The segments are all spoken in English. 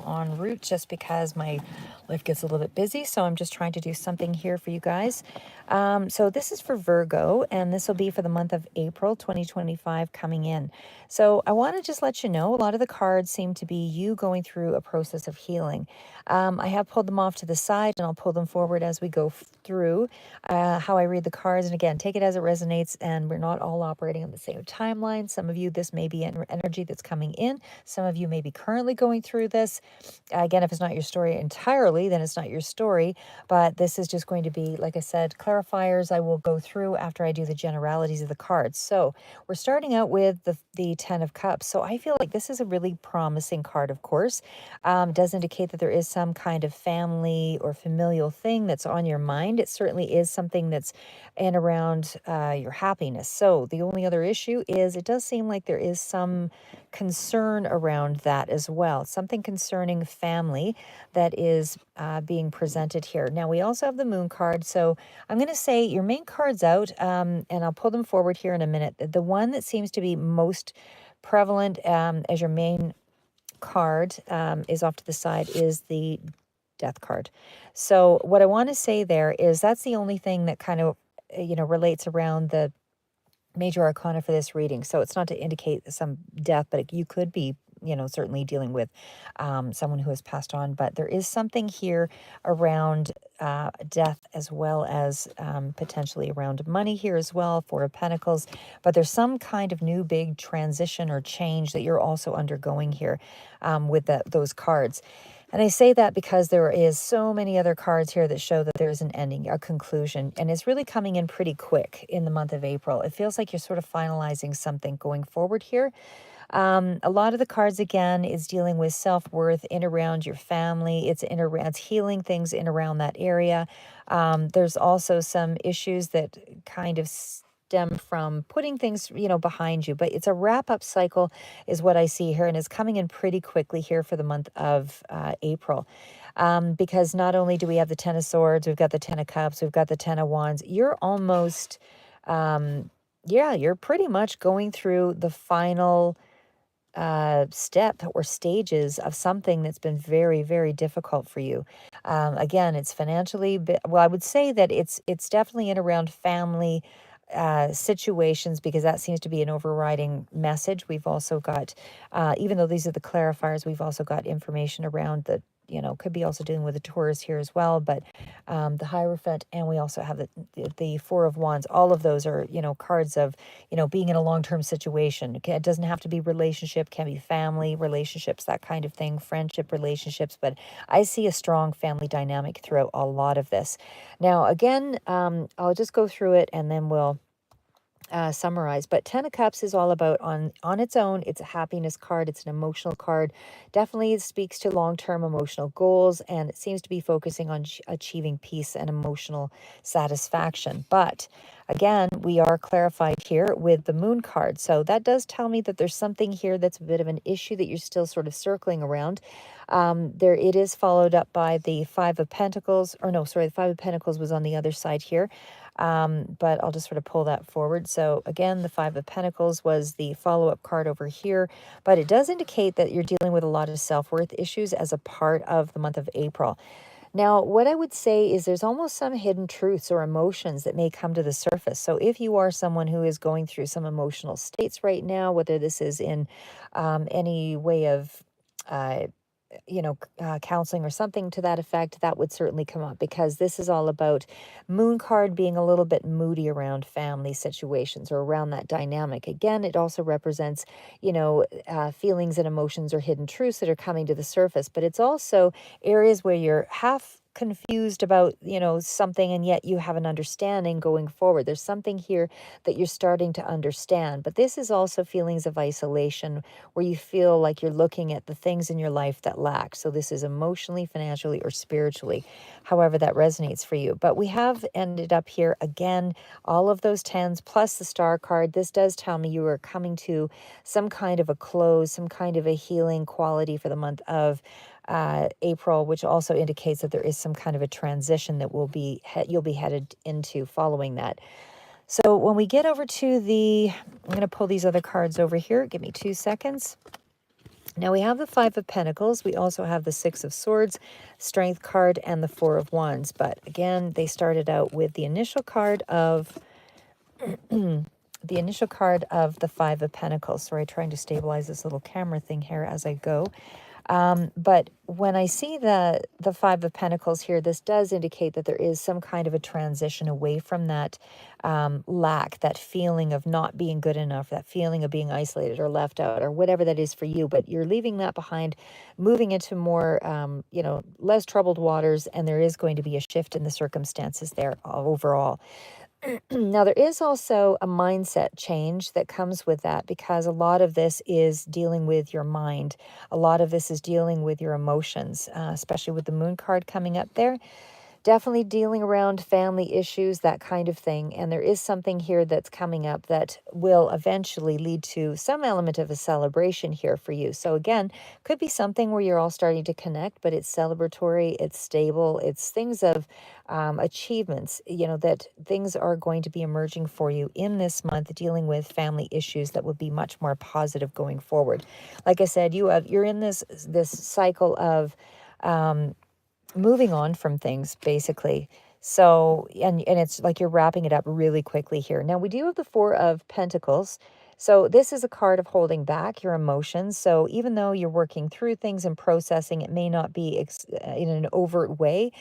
en route just because my life gets a little bit busy. So I'm just trying to do something here for you guys. So this is for Virgo, and this will be for the month of April 2025 coming in. So I want to just let you know, a lot of the cards seem to be you going through a process of healing. I have pulled them off to the side, and I'll pull them forward as we go through how I read the cards. And again, take it as it resonates, and we're not all operating on the same timeline. Some of you, this may be energy that's coming in. Some of you may be currently going through this. Again, if it's not your story entirely, then it's not your story. But this is just going to be, like I said, clarifiers I will go through after I do the generalities of the cards. So we're starting out with the Ten of Cups. So I feel like this is a really promising card, of course. Does indicate that there is some kind of family or familial thing that's on your mind. It certainly is something that's in around your happiness. So the only other issue is it does seem like there is some concern around that as well. Something concerning family that is being presented here. Now, we also have the Moon card. So I'm going to say your main card's out, and I'll pull them forward here in a minute. The one that seems to be most prevalent as your main card is off to the side is the Death card. So what I want to say there is that's the only thing that kind of, relates around the major arcana for this reading. So it's not to indicate some death, but you could be, certainly dealing with someone who has passed on. But there is something here around death as well as potentially around money here as well, Four of Pentacles. But there's some kind of new big transition or change that you're also undergoing here with those cards. And I say that because there is so many other cards here that show that there's an ending, a conclusion, and it's really coming in pretty quick in the month of April. It feels like you're sort of finalizing something going forward here. A lot of the cards, again, is dealing with self-worth in around your family. It's healing things in around that area. There's also some issues that kind of stem from putting things, behind you. But it's a wrap-up cycle is what I see here, and it's coming in pretty quickly here for the month of April. Because not only do we have the Ten of Swords, we've got the Ten of Cups, we've got the Ten of Wands. You're almost, you're pretty much going through the final step or stages of something that's been very, very difficult for you. Again, it's financially, well, I would say that it's definitely in around family situations, because that seems to be an overriding message. We've also got, even though these are the clarifiers, we've also got information around the, could be also dealing with the Taurus here as well, but the Hierophant, and we also have the Four of Wands. All of those are, cards of, being in a long-term situation. It doesn't have to be relationship, can be family relationships, that kind of thing, friendship relationships, but I see a strong family dynamic throughout a lot of this. Now, again, I'll just go through it and then we'll summarize. But Ten of Cups is all about on its own. It's a happiness card. It's an emotional card. Definitely speaks to long-term emotional goals, and it seems to be focusing on achieving peace and emotional satisfaction. But again, we are clarified here with the Moon card. So that does tell me that there's something here that's a bit of an issue that you're still sort of circling around. There it is followed up by the Five of Pentacles, or no, sorry, the Five of Pentacles was on the other side here. But I'll just sort of pull that forward. So again, the Five of Pentacles was the follow-up card over here, but it does indicate that you're dealing with a lot of self-worth issues as a part of the month of April. Now, what I would say is there's almost some hidden truths or emotions that may come to the surface. So if you are someone who is going through some emotional states right now, whether this is in any way of counseling or something to that effect, that would certainly come up, because this is all about Moon card being a little bit moody around family situations or around that dynamic. Again, it also represents, feelings and emotions or hidden truths that are coming to the surface, but it's also areas where you're half confused about, something, and yet you have an understanding going forward. There's something here that you're starting to understand, but this is also feelings of isolation where you feel like you're looking at the things in your life that lack. So this is emotionally, financially, or spiritually, however that resonates for you. But we have ended up here again, all of those tens plus the Star card. This does tell me you are coming to some kind of a close, some kind of a healing quality for the month of April, which also indicates that there is some kind of a transition that you'll be headed into following that. So when we get over to I'm going to pull these other cards over here. Give me 2 seconds. Now we have the Five of Pentacles. We also have the Six of Swords, Strength card, and the Four of Wands. But again, they started out with the initial card of the Five of Pentacles. Sorry, trying to stabilize this little camera thing here as I go. But when I see the Five of Pentacles here, this does indicate that there is some kind of a transition away from that lack, that feeling of not being good enough, that feeling of being isolated or left out or whatever that is for you. But you're leaving that behind, moving into more, less troubled waters, and there is going to be a shift in the circumstances there overall. Now, there is also a mindset change that comes with that, because a lot of this is dealing with your mind. A lot of this is dealing with your emotions, especially with the moon card coming up there. Definitely dealing around family issues, that kind of thing. And there is something here that's coming up that will eventually lead to some element of a celebration here for you. So again, could be something where you're all starting to connect, but it's celebratory, it's stable, it's things of achievements, that things are going to be emerging for you in this month, dealing with family issues that will be much more positive going forward. Like I said, you're in this cycle of moving on from things, basically. So, and it's like you're wrapping it up really quickly here. Now we do have the Four of Pentacles. So this is a card of holding back your emotions. So even though you're working through things and processing, it may not be in an overt way.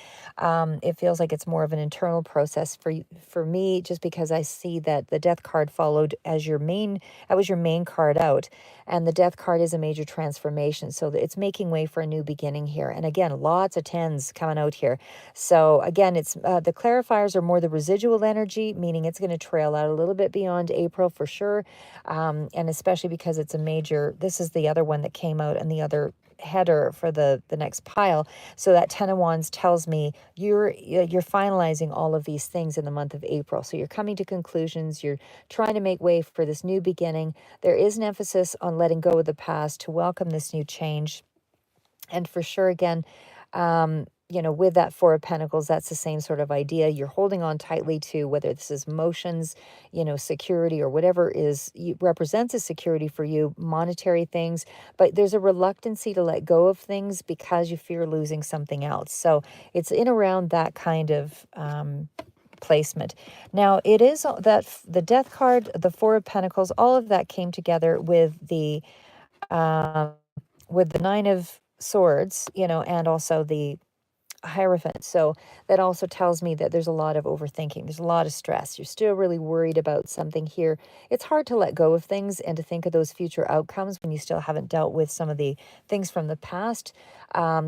It feels like it's more of an internal process for me, just because I see that the Death card followed as that was your main card out. And the Death card is a major transformation. So it's making way for a new beginning here. And again, lots of tens coming out here. So again, it's the clarifiers are more the residual energy, meaning it's going to trail out a little bit beyond April for sure. And especially because it's a major, this is the other one that came out, and the other header for the next pile. So that Ten of Wands tells me you're finalizing all of these things in the month of April. So you're coming to conclusions. You're trying to make way for this new beginning. There is an emphasis on letting go of the past to welcome this new change. And for sure, again, with that Four of Pentacles, that's the same sort of idea. You're holding on tightly to whether this is emotions, security, or whatever represents a security for you, monetary things. But there's a reluctancy to let go of things because you fear losing something else. So it's in around that kind of placement. Now, it is that the Death card, the Four of Pentacles, all of that came together um, with the Nine of Swords, and also the Hierophant. So that also tells me that there's a lot of overthinking. There's a lot of stress. You're still really worried about something here. It's hard to let go of things and to think of those future outcomes when you still haven't dealt with some of the things from the past.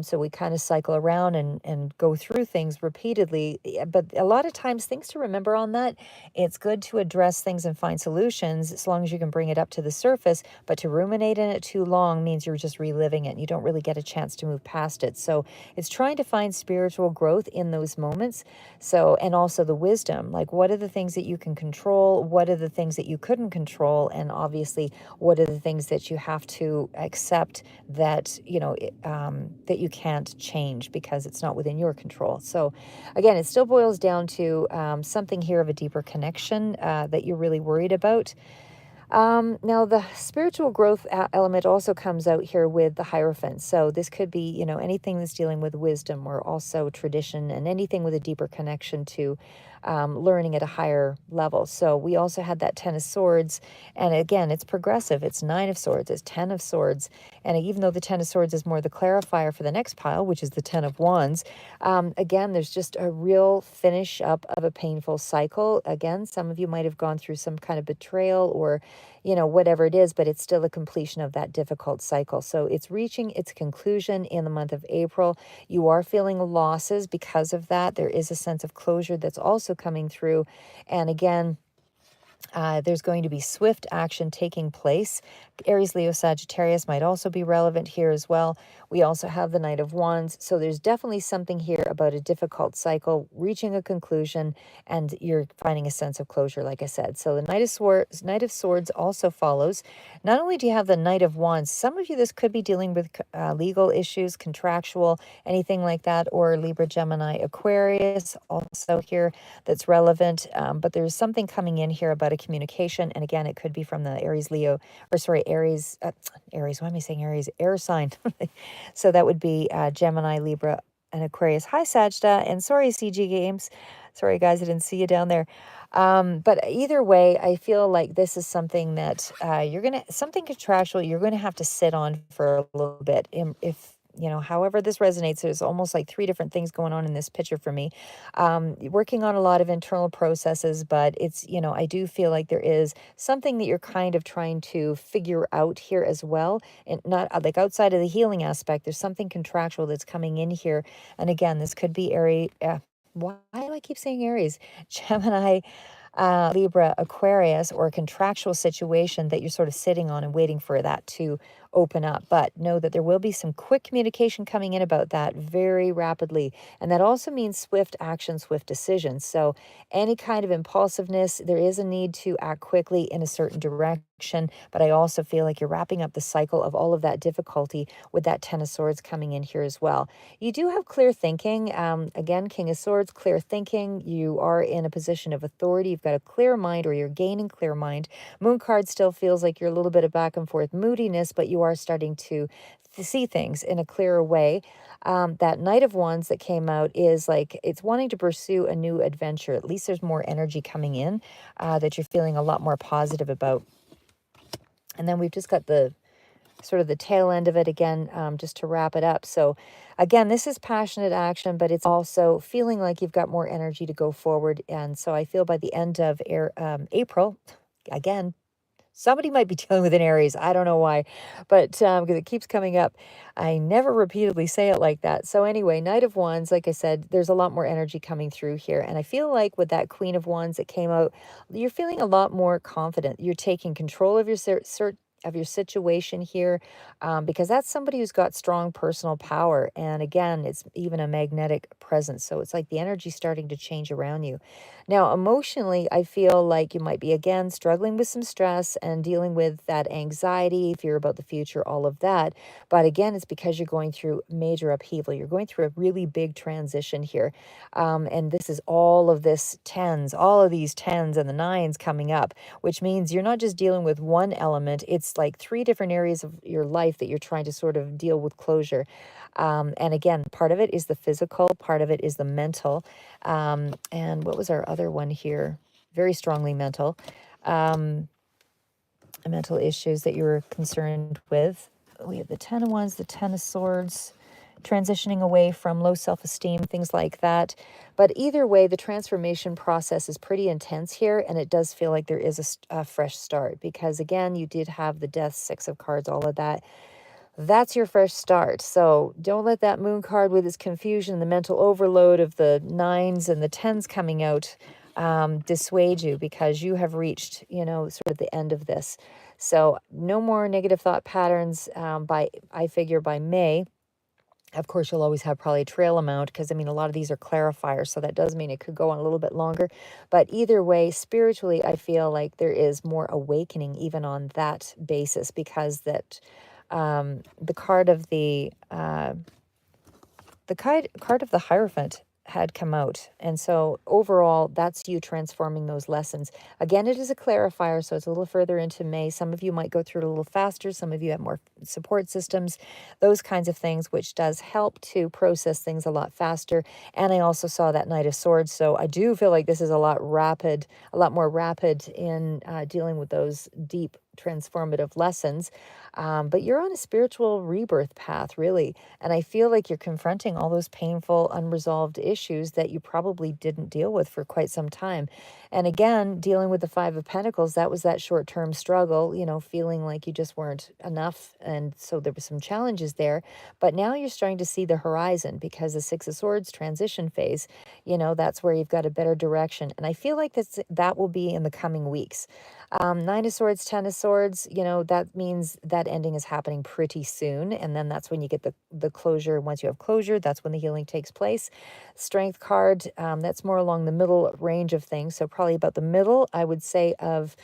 So we kind of cycle around and go through things repeatedly. But a lot of times, things to remember on that, it's good to address things and find solutions as long as you can bring it up to the surface. But to ruminate in it too long means you're just reliving it and you don't really get a chance to move past it. So it's trying to find spiritual growth in those moments. So, and also the wisdom, like what are the things that you can control? What are the things that you couldn't control? And obviously, what are the things that you have to accept that, that you can't change because it's not within your control. So again, it still boils down to something here of a deeper connection that you're really worried about. Now, the spiritual growth element also comes out here with the Hierophant. So this could be, anything that's dealing with wisdom or also tradition, and anything with a deeper connection to learning at a higher level. So we also had that Ten of Swords. And again, it's progressive. It's Nine of Swords. It's Ten of Swords. And even though the Ten of Swords is more the clarifier for the next pile, which is the Ten of Wands, again, there's just a real finish up of a painful cycle. Again, some of you might have gone through some kind of betrayal or whatever it is, but it's still a completion of that difficult cycle. So it's reaching its conclusion in the month of April. You are feeling losses because of that. There is a sense of closure that's also coming through. And again, there's going to be swift action taking place. Aries, Leo, Sagittarius might also be relevant here as well. We also have the Knight of Wands. So there's definitely something here about a difficult cycle reaching a conclusion, and you're finding a sense of closure, like I said. So the Knight of Swords also follows. Not only do you have the Knight of Wands, some of you, this could be dealing with legal issues, contractual, anything like that, or Libra, Gemini, Aquarius also here that's relevant. But there's something coming in here about about a communication. And again, it could be from the Aries, Leo, or sorry, Aries, why am I saying Aries? Air sign. So that would be Gemini, Libra, and Aquarius. Hi, Sajda. And sorry, CG Games. Sorry, guys, I didn't see you down there. But either way, I feel like this is something that something contractual, you're going to have to sit on for a little bit. If, however this resonates, there's almost like three different things going on in this picture for me. Working on a lot of internal processes, but I do feel like there is something that you're kind of trying to figure out here as well. And not like outside of the healing aspect, there's something contractual that's coming in here. And again, this could be Aries. Why do I keep saying Aries? Gemini, Libra, Aquarius, or a contractual situation that you're sort of sitting on and waiting for that to open up. But know that there will be some quick communication coming in about that very rapidly. And that also means swift action, swift decisions. So any kind of impulsiveness, there is a need to act quickly in a certain direction. But I also feel like you're wrapping up the cycle of all of that difficulty with that Ten of Swords coming in here as well. You do have clear thinking. Again, King of Swords, clear thinking. You are in a position of authority. You've got a clear mind, or you're gaining clear mind. Moon card still feels like you're a little bit of back and forth moodiness, but you are starting to see things in a clearer way. That Knight of Wands that came out is like it's wanting to pursue a new adventure. At least there's more energy coming in that you're feeling a lot more positive about. And then we've just got the sort of the tail end of it again, just to wrap it up. So again, this is passionate action, but it's also feeling like you've got more energy to go forward. And so I feel by the end of April, again, somebody might be dealing with an Aries. I don't know why, but because it keeps coming up. I never repeatedly say it like that. So anyway, Knight of Wands, like I said, there's a lot more energy coming through here. And I feel like with that Queen of Wands that came out, you're feeling a lot more confident. You're taking control of your situation here, because that's somebody who's got strong personal power. And again, it's even a magnetic presence. So it's like the energy starting to change around you. Now, emotionally, I feel like you might be, again, struggling with some stress and dealing with that anxiety, fear about the future, all of that. But again, it's because you're going through major upheaval. You're going through a really big transition here. And this is all of these tens and the nines coming up, which means you're not just dealing with one element. It's like three different areas of your life that you're trying to sort of deal with closure. And again, part of it is the physical, part of it is the mental. And what was our other one here? Very strongly mental. Mental issues that you were concerned with. We have the Ten of Wands, the Ten of Swords, transitioning away from low self-esteem, things like that. But either way, the transformation process is pretty intense here, and it does feel like there is a fresh start because, again, you did have the Death, Six of Cards, all of that. That's your fresh start. So don't let that moon card with its confusion, the mental overload of the nines and the tens coming out, dissuade you, because you have reached, sort of the end of this. So no more negative thought patterns I figure by May. Of course, you'll always have probably a trail amount because, I mean, a lot of these are clarifiers. So that does mean it could go on a little bit longer. But either way, spiritually, I feel like there is more awakening even on that basis because the card of card of the Hierophant had come out. And so overall, that's you transforming those lessons. Again, it is a clarifier, so it's a little further into May. Some of you might go through it a little faster. Some of you have more support systems, those kinds of things, which does help to process things a lot faster. And I also saw that Knight of Swords. So I do feel like this is a lot more rapid in dealing with those deep transformative lessons. But you're on a spiritual rebirth path, really. And I feel like you're confronting all those painful, unresolved issues that you probably didn't deal with for quite some time. And again, dealing with the Five of Pentacles, that was that short-term struggle, feeling like you just weren't enough. And so there were some challenges there. But now you're starting to see the horizon because the Six of Swords transition phase, that's where you've got a better direction. And I feel like that will be in the coming weeks. Nine of Swords, Ten of Swords, that means that ending is happening pretty soon. And then that's when you get the closure. Once you have closure, that's when the healing takes place. Strength card, that's more along the middle range of things. So probably about the middle, I would say, of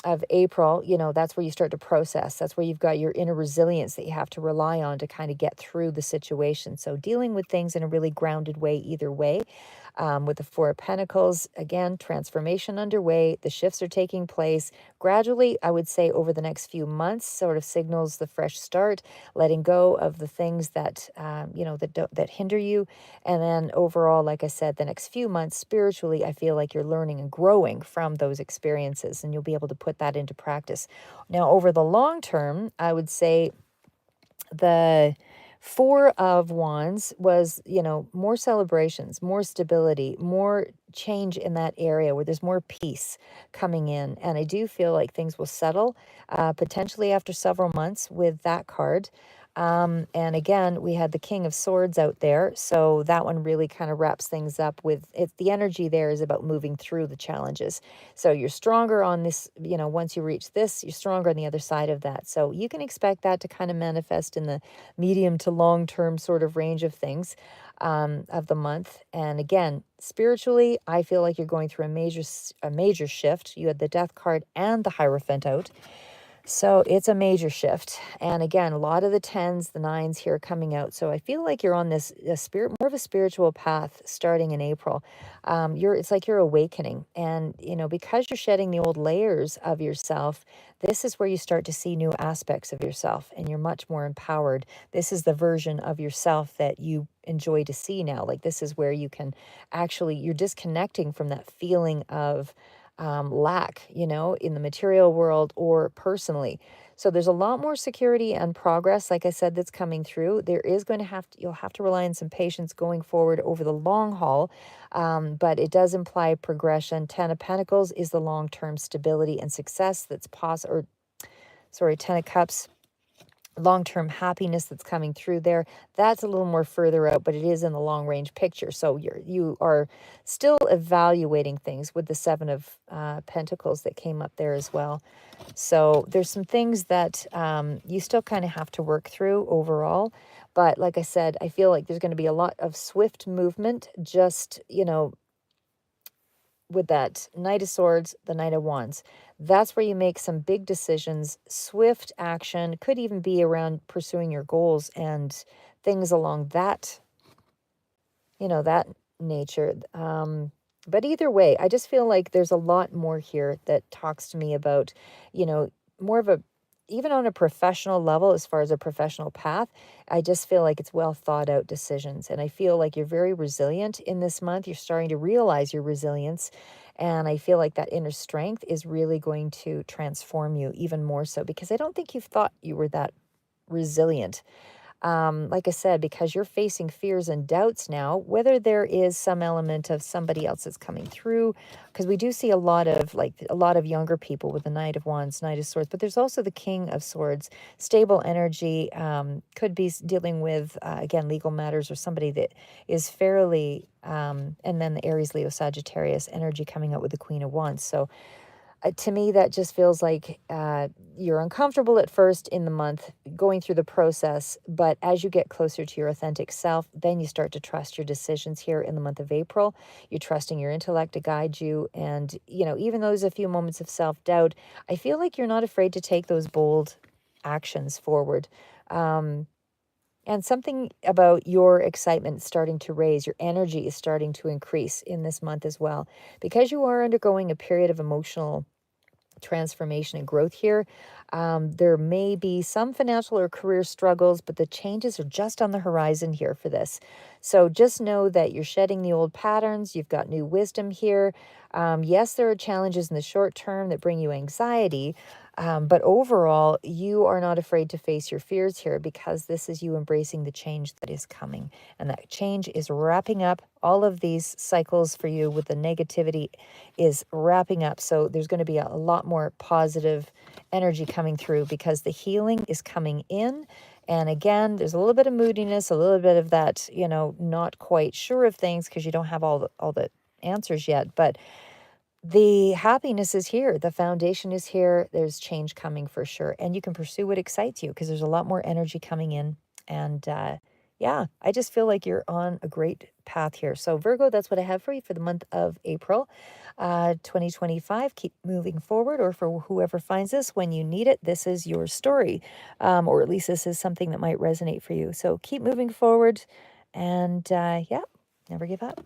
of April, that's where you start to process. That's where you've got your inner resilience that you have to rely on to kind of get through the situation. So dealing with things in a really grounded way, either way. With the Four of Pentacles, again, transformation underway. The shifts are taking place gradually. I would say over the next few months, sort of signals the fresh start, letting go of the things that that hinder you, and then overall, like I said, the next few months spiritually, I feel like you're learning and growing from those experiences, and you'll be able to put that into practice. Now, over the long term, I would say the Four of Wands was, more celebrations, more stability, more change in that area where there's more peace coming in. And I do feel like things will settle potentially after several months with that card. And again, we had the King of Swords out there. So that one really kind of wraps things up with it. The energy there is about moving through the challenges. So you're stronger on this, once you reach this, you're stronger on the other side of that. So you can expect that to kind of manifest in the medium to long term sort of range of things of the month. And again, spiritually, I feel like you're going through a major shift. You had the Death card and the Hierophant out. So it's a major shift. And again, a lot of the tens, the nines here coming out. So I feel like you're on this more of a spiritual path starting in April. It's like you're awakening. And, because you're shedding the old layers of yourself, this is where you start to see new aspects of yourself and you're much more empowered. This is the version of yourself that you enjoy to see now. Like this is where you can you're disconnecting from that feeling of lack, in the material world or personally. So there's a lot more security and progress, like I said, that's coming through. You'll have to rely on some patience going forward over the long haul, but it does imply progression. Ten of Pentacles is the long-term stability and success that's possible, or sorry, Ten of Cups, long-term happiness that's coming through there. That's a little more further out, but it is in the long range picture. So you are still evaluating things with the Seven of Pentacles that came up there as well. So there's some things that you still kind of have to work through overall. But like I said, I feel like there's going to be a lot of swift movement, just, with that Knight of Swords, the Knight of Wands. That's where you make some big decisions, swift action, could even be around pursuing your goals and things along that nature. But either way, I just feel like there's a lot more here that talks to me about, more of even on a professional level, as far as a professional path, I just feel like it's well thought out decisions. And I feel like you're very resilient in this month. You're starting to realize your resilience. And I feel like that inner strength is really going to transform you even more so, because I don't think you've thought you were that resilient. Like I said, because you're facing fears and doubts now, whether there is some element of somebody else that's coming through, because we do see a lot of younger people with the Knight of Wands, Knight of Swords, but there's also the King of Swords, stable energy, could be dealing with, again, legal matters or somebody that is fairly, and then the Aries, Leo, Sagittarius energy coming out with the Queen of Wands. So to me, that just feels like you're uncomfortable at first in the month going through the process. But as you get closer to your authentic self, then you start to trust your decisions here in the month of April. You're trusting your intellect to guide you. And, even though there's a few moments of self-doubt, I feel like you're not afraid to take those bold actions forward. And something about your excitement starting to raise, your energy is starting to increase in this month as well, because you are undergoing a period of emotional transformation and growth here. There may be some financial or career struggles, but the changes are just on the horizon here for this. So just know that you're shedding the old patterns. You've got new wisdom here. Yes, there are challenges in the short term that bring you anxiety, but overall, you are not afraid to face your fears here, because this is you embracing the change that is coming. And that change is wrapping up. All of these cycles for you with the negativity is wrapping up. So there's going to be a lot more positive energy coming through, because the healing is coming in. And again, there's a little bit of moodiness, a little bit of that, not quite sure of things because you don't have all the answers yet. But the happiness is here. The foundation is here. There's change coming for sure. And you can pursue what excites you, because there's a lot more energy coming in. And yeah, I just feel like you're on a great path here. So, Virgo, that's what I have for you for the month of April 2025. Keep moving forward, or for whoever finds this when you need it, this is your story, or at least this is something that might resonate for you. So, keep moving forward and yeah, never give up.